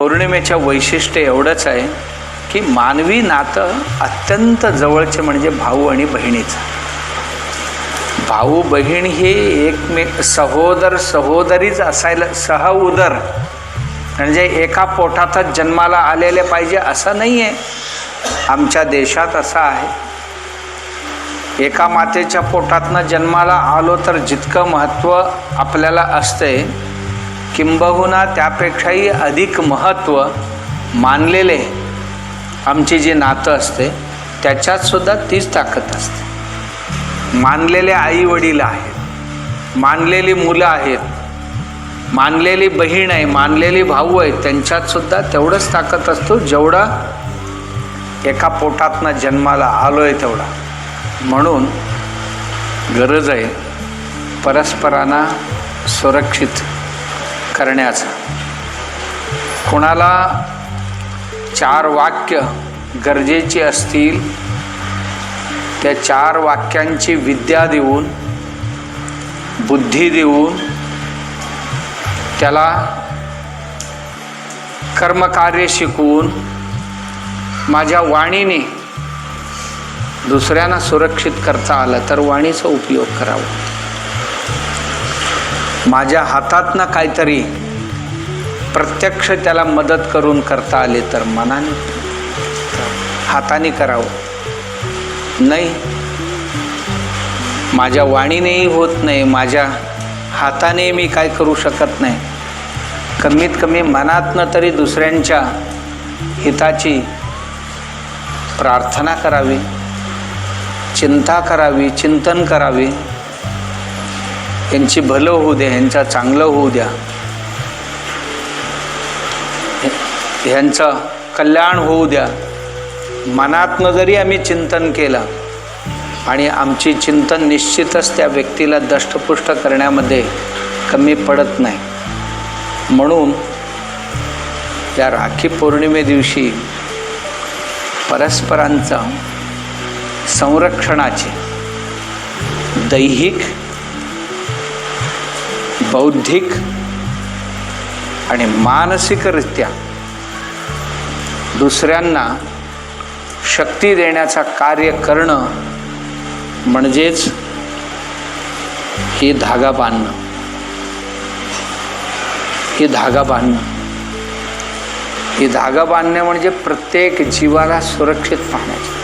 पौर्णिमेच्या वैशिष्ट्य एवढंच आहे की मानवी नातं अत्यंत जवळचे म्हणजे भाऊ आणि बहिणीचं. भाऊ बहीण हे एकमेक सहोदर सहोदरीच असायला, सहउदर म्हणजे एका पोटातच जन्माला आलेले पाहिजे असं नाही आहे. आमच्या देशात असं आहे, एका मातेच्या पोटातनं जन्माला आलो तर जितकं महत्त्व आपल्याला असते किंबहुना त्यापेक्षाही अधिक महत्त्व मानलेले आमची जी नातं असते त्याच्यात सुद्धा तीच ताकद असते. मानलेले आई वडील आहेत, मानलेली मुलं आहेत, मानलेली बहीण आहे, मानलेली भाऊ आहे, त्यांच्यात सुद्धा तेवढंच ताकद असतो जेवढा एका पोटातनं जन्माला आलो आहे तेवढा. म्हणून गरज आहे परस्परांना सुरक्षित करण्याचा. कोणाला 4 वाक्य गरजेची असतील त्या 4 वाक्यांची विद्या देऊन, बुद्धी देऊन, त्याला कर्मकार्य शिकवून माझ्या वाणीने दुसऱ्यांना सुरक्षित करता आलं तर वाणीचा उपयोग करावा. माझ्या हातातनं काहीतरी प्रत्यक्ष त्याला मदत करून करता आले तर मनाने हाताने करावं. नाही, माझ्या वाणीनेही होत नाही, माझ्या हाताने मी काय करू शकत नाही, कमीत कमी मनातनं तरी दुसऱ्यांच्या हिताची प्रार्थना करावी, चिंता करावी, चिंतन करावे. यांची भलं होऊ द्या, यांचं चांगलं होऊ द्या, ह्यांचं कल्याण होऊ द्या. मनातनं जरी आम्ही चिंतन केलं आणि आमची चिंतन निश्चितच त्या व्यक्तीला दष्टपुष्ट करण्यामध्ये कमी पडत नाही. म्हणून या राखी पौर्णिमे दिवशी परस्परांचा संरक्षणाची दैहिक, बौद्धिक आणि मानसिकरित्या दुसऱ्यांना शक्ती देण्याचा कार्य करणं म्हणजेच ही धागा बांधणं. ही धागा बांधणे म्हणजे प्रत्येक जीवाला सुरक्षित पाहण्याची.